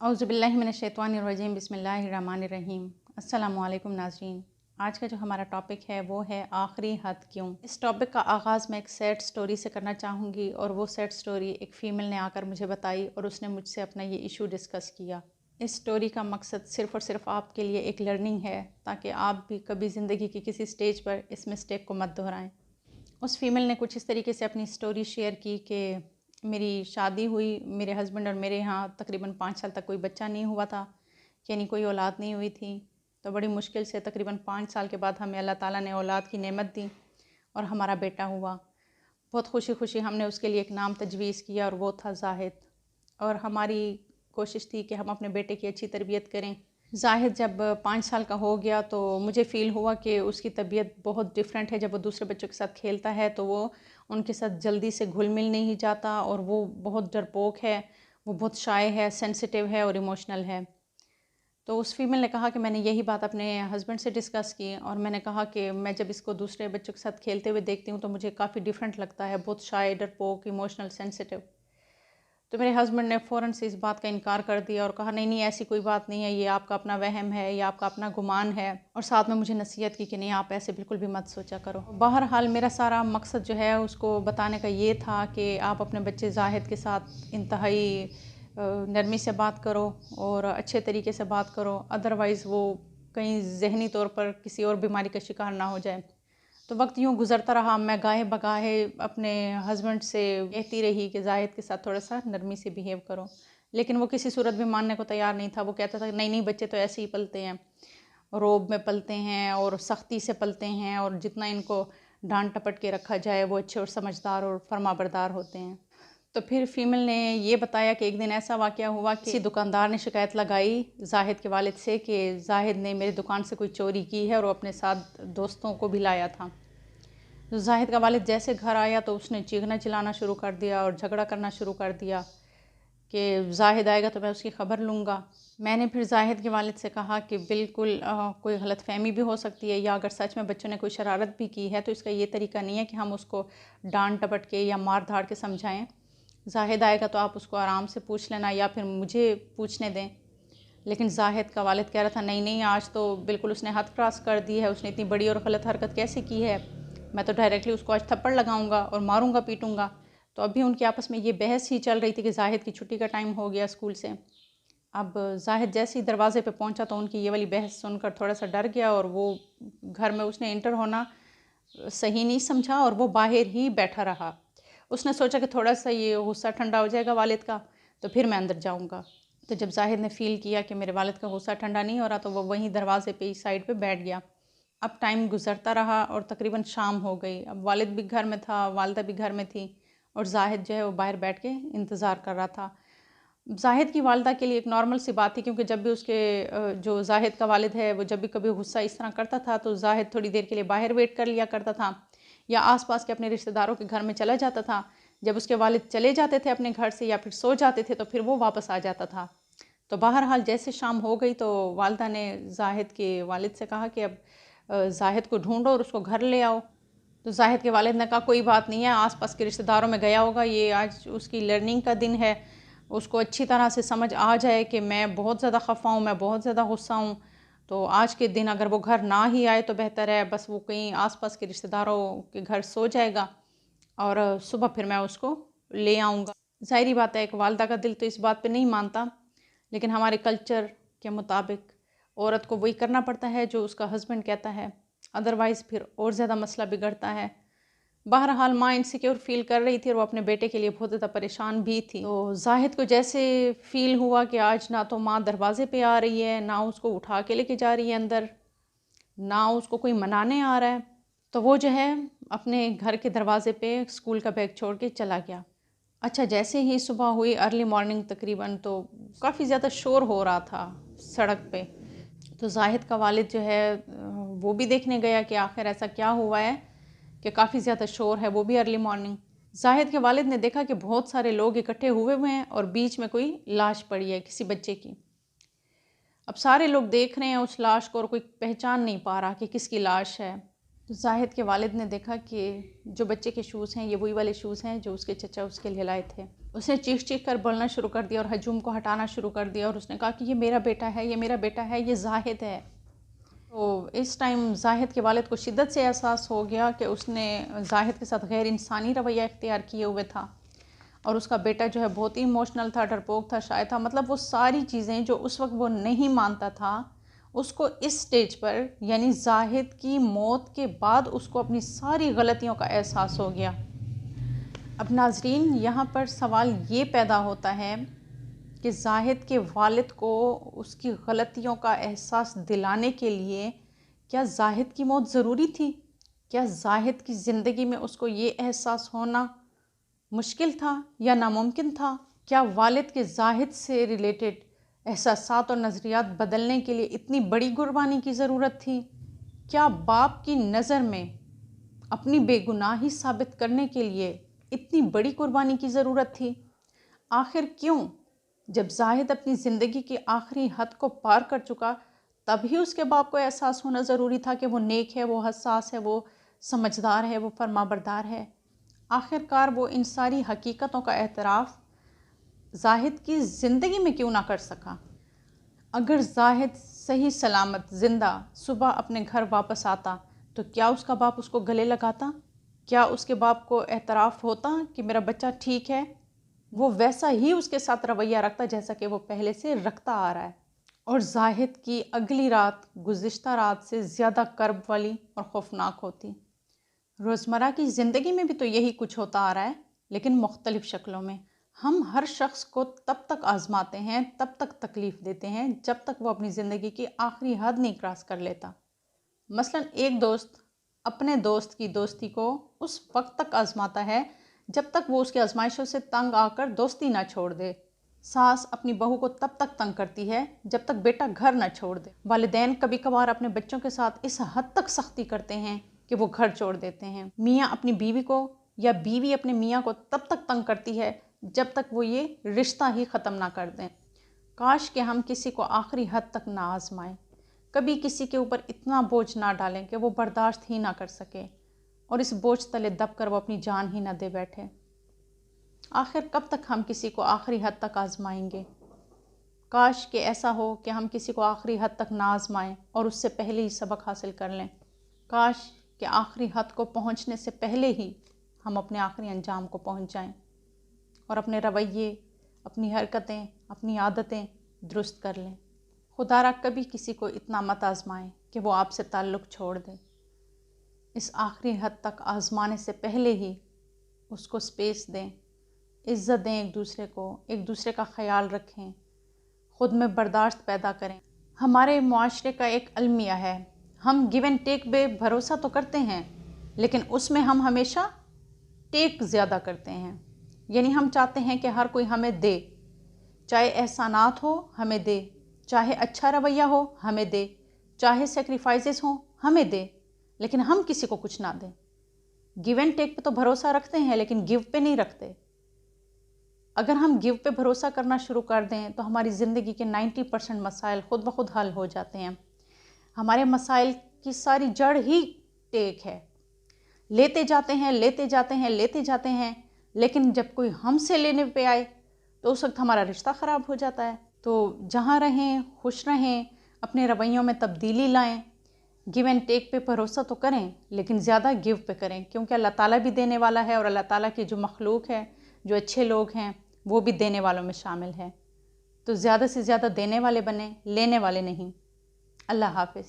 औज़ुबिल्लाहिमिनश्शैतानिर्रजीम बिस्मिल्लाहिर्रहमानिर्रहीम। अस्सलामु अलैकुम नाज़रीन। आज का जो हमारा टॉपिक है वो है आखिरी हद क्यों। इस टॉपिक का आगाज़ मैं एक सैड स्टोरी से करना चाहूँगी और वो सैड स्टोरी एक फ़ीमेल ने आकर मुझे बताई और उसने मुझसे अपना ये इशू डिस्कस किया। इस स्टोरी का मकसद सिर्फ़ और सिर्फ आपके लिए एक लर्निंग है, ताकि आप भी कभी ज़िंदगी की किसी स्टेज पर इस मिस्टेक को मत दोहराएँ। उस फीमेल ने कुछ इस तरीके से अपनी स्टोरी शेयर की कि मेरी शादी हुई, मेरे हस्बैंड और मेरे यहाँ तकरीबन 5 साल तक कोई बच्चा नहीं हुआ था, यानी कोई औलाद नहीं हुई थी। तो बड़ी मुश्किल से तकरीबन 5 साल के बाद हमें अल्लाह ताला ने औलाद की नेमत दी और हमारा बेटा हुआ। बहुत खुशी खुशी हमने उसके लिए एक नाम तजवीज़ किया और वो था जाहिद। और हमारी कोशिश थी कि हम अपने बेटे की अच्छी तरबियत करें। जाहिद जब 5 साल का हो गया तो मुझे फ़ील हुआ कि उसकी तबीयत बहुत डिफरेंट है। जब वो दूसरे बच्चों के साथ खेलता है तो वो उनके साथ जल्दी से घुल मिल नहीं जाता और वो बहुत डरपोक है, वो बहुत शाय है, सेंसिटिव है और इमोशनल है। तो उस फीमेल ने कहा कि मैंने यही बात अपने हस्बैंड से डिस्कस की और मैंने कहा कि मैं जब इसको दूसरे बच्चों के साथ खेलते हुए देखती हूँ तो मुझे काफ़ी डिफरेंट लगता है, बहुत शाय, डरपोक, इमोशनल, सेंसिटिव। तो मेरे हस्बैंड ने फ़ौरन से इस बात का इनकार कर दिया और कहा नहीं नहीं ऐसी कोई बात नहीं है, ये आपका अपना वहम है, ये आपका अपना गुमान है। और साथ में मुझे नसीहत की कि नहीं आप ऐसे बिल्कुल भी मत सोचा करो। बहरहाल मेरा सारा मकसद जो है उसको बताने का ये था कि आप अपने बच्चे जाहिद के साथ इंतहाई नरमी से बात करो और अच्छे तरीके से बात करो, अदरवाइज़ वो कहीं ज़हनी तौर पर किसी और बीमारी का शिकार ना हो जाए। तो वक्त यूँ गुज़रता रहा, मैं गाहे बगाहे अपने हस्बैंड से कहती रही कि जाहिद के साथ थोड़ा सा नरमी से बिहेव करो, लेकिन वो किसी सूरत भी मानने को तैयार नहीं था। वो कहता था नहीं नहीं बच्चे तो ऐसे ही पलते हैं, रोब में पलते हैं और सख्ती से पलते हैं और जितना इनको डांट टपट के रखा जाए वो अच्छे और समझदार और फरमाबरदार होते हैं। तो फिर फ़ीमेल ने ये बताया कि एक दिन ऐसा वाक़या हुआ कि किसी दुकानदार ने शिकायत लगाई जाहिद के वालिद से कि जाहिद ने मेरी दुकान से कोई चोरी की है और वो अपने साथ दोस्तों को भी लाया था। तो जाहिद का वालिद जैसे घर आया तो उसने चीखना चिल्लाना शुरू कर दिया और झगड़ा करना शुरू कर दिया कि जाहिद आएगा तो मैं उसकी ख़बर लूँगा। मैंने फिर जाहिद के वालिद से कहा कि बिल्कुल कोई गलतफ़हमी भी हो सकती है, या अगर सच में बच्चों ने कोई शरारत भी की है तो इसका ये तरीका नहीं है कि हम उसको डांट टपट के या मार धाड़ के समझाएं। जाहिद आएगा तो आप उसको आराम से पूछ लेना या फिर मुझे पूछने दें। लेकिन जाहिद का वालिद कह रहा था नहीं नहीं आज तो बिल्कुल उसने हद क्रॉस कर दी है, उसने इतनी बड़ी और गलत हरकत कैसे की है, मैं तो डायरेक्टली उसको आज थप्पड़ लगाऊंगा और मारूंगा पीटूंगा। तो अभी उनकी आपस में ये बहस ही चल रही थी कि जाहिद की छुट्टी का टाइम हो गया स्कूल से। अब जाहिद जैसे ही दरवाजे पे पहुंचा तो उनकी ये वाली बहस सुनकर थोड़ा सा डर गया और वो घर में उसने इंटर होना सही नहीं समझा और वो बाहर ही बैठा रहा। उसने सोचा कि थोड़ा सा ये गुस्सा ठंडा हो जाएगा वालिद का तो फिर मैं अंदर जाऊंगा। तो जब जाहिद ने फ़ील किया कि मेरे वालिद का गुस्सा ठंडा नहीं हो रहा तो वो वहीं दरवाजे पे इस साइड पे बैठ गया। अब टाइम गुजरता रहा और तकरीबन शाम हो गई। अब वालिद भी घर में था, वालिदा भी घर में थी और जाहिद जो है वो बाहर बैठ के इंतज़ार कर रहा था। जाहिद की वालिदा के लिए एक नॉर्मल सी बात थी, क्योंकि जब भी उसके जो जाहिद का वालिद है वो जब भी कभी गुस्सा इस तरह करता था तो जाहिद थोड़ी देर के लिए बाहर वेट कर लिया करता था या आसपास के अपने रिश्तेदारों के घर में चला जाता था। जब उसके वालिद चले जाते थे अपने घर से या फिर सो जाते थे तो फिर वो वापस आ जाता था। तो बहरहाल जैसे शाम हो गई तो वालिदा ने जाहिद के वालिद से कहा कि अब जाहिद को ढूंढो और उसको घर ले आओ। तो जाहिद के वालिद ने कहा कोई बात नहीं है, आसपास के रिश्तेदारों में गया होगा, ये आज उसकी लर्निंग का दिन है, उसको अच्छी तरह से समझ आ जाए कि मैं बहुत ज़्यादा खफ़ा हूँ, मैं बहुत ज़्यादा गुस्सा हूँ। तो आज के दिन अगर वो घर ना ही आए तो बेहतर है, बस वो कहीं आसपास के रिश्तेदारों के घर सो जाएगा और सुबह फिर मैं उसको ले आऊँगा। ज़ाहिरी बात है एक वालिदा का दिल तो इस बात पे नहीं मानता, लेकिन हमारे कल्चर के मुताबिक औरत को वही करना पड़ता है जो उसका हस्बैंड कहता है, अदरवाइज़ फिर और ज़्यादा मसला बिगड़ता है। बहरहाल माँ इनसिक्योर फ़ील कर रही थी और वो अपने बेटे के लिए बहुत ज़्यादा परेशान भी थी। तो जाहिद को जैसे फ़ील हुआ कि आज ना तो माँ दरवाज़े पे आ रही है, ना उसको उठा के लेके जा रही है अंदर, ना उसको कोई मनाने आ रहा है, तो वो जो है अपने घर के दरवाज़े पे स्कूल का बैग छोड़ के चला गया। अच्छा जैसे ही सुबह हुई अर्ली मॉर्निंग तकरीबन तो काफ़ी ज़्यादा शोर हो रहा था सड़क पे। तो जाहिद का वालिद जो है वो भी देखने गया कि आखिर ऐसा क्या हुआ है कि काफ़ी ज़्यादा शोर है, वो भी अर्ली मॉर्निंग। जाहिद के वालिद ने देखा कि बहुत सारे लोग इकट्ठे हुए हुए हैं और बीच में कोई लाश पड़ी है किसी बच्चे की। अब सारे लोग देख रहे हैं उस लाश को और कोई पहचान नहीं पा रहा कि किसकी लाश है। तो जाहिद के वालिद ने देखा कि जो बच्चे के शूज़ हैं ये वही वाले शूज़ हैं जो उसके चचा उसके लिए लाए थे। اس نے چیخ چیخ کر بولنا شروع کر دیا اور ہجوم کو ہٹانا شروع کر دیا، اور اس نے کہا کہ یہ میرا بیٹا ہے، یہ میرا بیٹا ہے، یہ زاہد ہے۔ تو اس ٹائم زاہد کے والد کو شدت سے احساس ہو گیا کہ اس نے زاہد کے ساتھ غیر انسانی رویہ اختیار کیے ہوئے تھا، اور اس کا بیٹا جو ہے بہت ہی ایموشنل تھا، ڈرپوک تھا، شائع تھا، مطلب وہ ساری چیزیں جو اس وقت وہ نہیں مانتا تھا، اس کو اس سٹیج پر یعنی زاہد کی موت کے بعد اس کو اپنی ساری غلطیوں کا احساس ہو گیا۔ اب ناظرین، یہاں پر سوال یہ پیدا ہوتا ہے کہ زاہد کے والد کو اس کی غلطیوں کا احساس دلانے کے لیے کیا زاہد کی موت ضروری تھی؟ کیا زاہد کی زندگی میں اس کو یہ احساس ہونا مشکل تھا یا ناممکن تھا؟ کیا والد کے زاہد سے ریلیٹڈ احساسات اور نظریات بدلنے کے لیے اتنی بڑی قربانی کی ضرورت تھی؟ کیا باپ کی نظر میں اپنی بے گناہی ثابت کرنے کے لیے اتنی بڑی قربانی کی ضرورت تھی؟ آخر کیوں جب زاہد اپنی زندگی کی آخری حد کو پار کر چکا تب ہی اس کے باپ کو احساس ہونا ضروری تھا کہ وہ نیک ہے، وہ حساس ہے، وہ سمجھدار ہے، وہ فرمانبردار ہے؟ آخر کار وہ ان ساری حقیقتوں کا اعتراف زاہد کی زندگی میں کیوں نہ کر سکا؟ اگر زاہد صحیح سلامت زندہ صبح اپنے گھر واپس آتا تو کیا اس کا باپ اس کو گلے لگاتا؟ کیا اس کے باپ کو اعتراف ہوتا کہ میرا بچہ ٹھیک ہے؟ وہ ویسا ہی اس کے ساتھ رویہ رکھتا جیسا کہ وہ پہلے سے رکھتا آ رہا ہے، اور زاہد کی اگلی رات گزشتہ رات سے زیادہ کرب والی اور خوفناک ہوتی۔ روزمرہ کی زندگی میں بھی تو یہی کچھ ہوتا آ رہا ہے، لیکن مختلف شکلوں میں۔ ہم ہر شخص کو تب تک آزماتے ہیں، تب تک تکلیف دیتے ہیں جب تک وہ اپنی زندگی کی آخری حد نہیں کراس کر لیتا۔ مثلاً ایک دوست اپنے دوست کی دوستی کو اس وقت تک آزماتا ہے جب تک وہ اس کی آزمائشوں سے تنگ آ کر دوستی نہ چھوڑ دے۔ ساس اپنی بہو کو تب تک تنگ کرتی ہے جب تک بیٹا گھر نہ چھوڑ دے۔ والدین کبھی کبھار اپنے بچوں کے ساتھ اس حد تک سختی کرتے ہیں کہ وہ گھر چھوڑ دیتے ہیں۔ میاں اپنی بیوی کو یا بیوی اپنے میاں کو تب تک تنگ کرتی ہے جب تک وہ یہ رشتہ ہی ختم نہ کر دیں۔ کاش کہ ہم کسی کو آخری حد تک نہ آزمائیں، کبھی کسی کے اوپر اتنا بوجھ نہ ڈالیں کہ وہ برداشت ہی نہ کر سکے اور اس بوجھ تلے دب کر وہ اپنی جان ہی نہ دے بیٹھے۔ آخر کب تک ہم کسی کو آخری حد تک آزمائیں گے؟ کاش کہ ایسا ہو کہ ہم کسی کو آخری حد تک نہ آزمائیں اور اس سے پہلے ہی سبق حاصل کر لیں۔ کاش کہ آخری حد کو پہنچنے سے پہلے ہی ہم اپنے آخری انجام کو پہنچ جائیں اور اپنے رویے، اپنی حرکتیں، اپنی عادتیں درست کر لیں۔ خدا را کبھی کسی کو اتنا مت آزمائیں کہ وہ آپ سے تعلق چھوڑ دے۔ اس آخری حد تک آزمانے سے پہلے ہی اس کو سپیس دیں، عزت دیں ایک دوسرے کا خیال رکھیں، خود میں برداشت پیدا کریں۔ ہمارے معاشرے کا ایک المیہ ہے، ہم گیو اینڈ ٹیک پہ بھروسہ تو کرتے ہیں لیکن اس میں ہم ہمیشہ ٹیک زیادہ کرتے ہیں، یعنی ہم چاہتے ہیں کہ ہر کوئی ہمیں دے، چاہے احسانات ہو ہمیں دے، چاہے اچھا رویہ ہو ہمیں دے، چاہے سیکریفائسز ہوں ہمیں دے، لیکن ہم کسی کو کچھ نہ دیں۔ گیو اینڈ ٹیک پہ تو بھروسہ رکھتے ہیں لیکن گیو پہ نہیں رکھتے۔ اگر ہم گیو پہ بھروسہ کرنا شروع کر دیں تو ہماری زندگی کے 90% مسائل خود بخود حل ہو جاتے ہیں۔ ہمارے مسائل کی ساری جڑ ہی ٹیک ہے، لیتے جاتے ہیں لیتے جاتے ہیں لیتے جاتے ہیں، لیکن جب کوئی ہم سے لینے پہ آئے تو اس وقت ہمارا رشتہ خراب ہو جاتا ہے۔ تو جہاں رہیں خوش رہیں، اپنے رویوں میں تبدیلی لائیں، گیو اینڈ ٹیک پہ بھروسہ تو کریں لیکن زیادہ گیو پہ کریں، کیونکہ اللہ تعالیٰ بھی دینے والا ہے اور اللہ تعالیٰ کی جو مخلوق ہے، جو اچھے لوگ ہیں، وہ بھی دینے والوں میں شامل ہے۔ تو زیادہ سے زیادہ دینے والے بنیں، لینے والے نہیں۔ اللہ حافظ۔